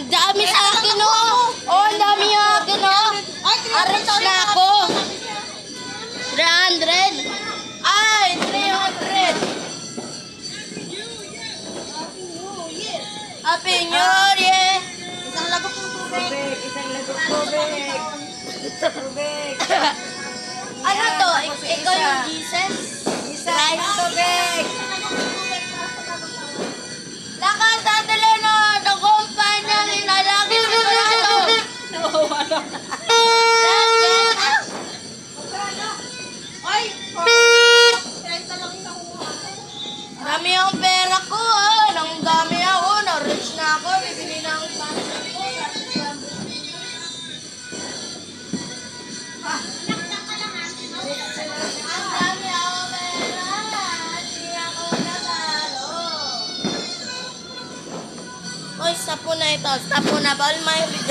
Ang dami sa akin, oh. Oh, ang dami yung akin, oh. Arrange na ako. 300. Ay, 300. Happy New Year. Isang lagok ng tubig. Isang lagok tubig. Tubig. Ano to? Ikaw yung Jesus? Isang tubig. Lakas sa Adeleno, the kumpanya nilalagi sa Colorado. Ay! 30 lang yung nakuha. Dami ang pera ko, ah. Nang dami ako, na-rich na ako. Bibili na ang passion ko. Ang dami ako pera. Hindi ako natalo. Uy, stop mo na ito. Stop mo na. Bawal may video.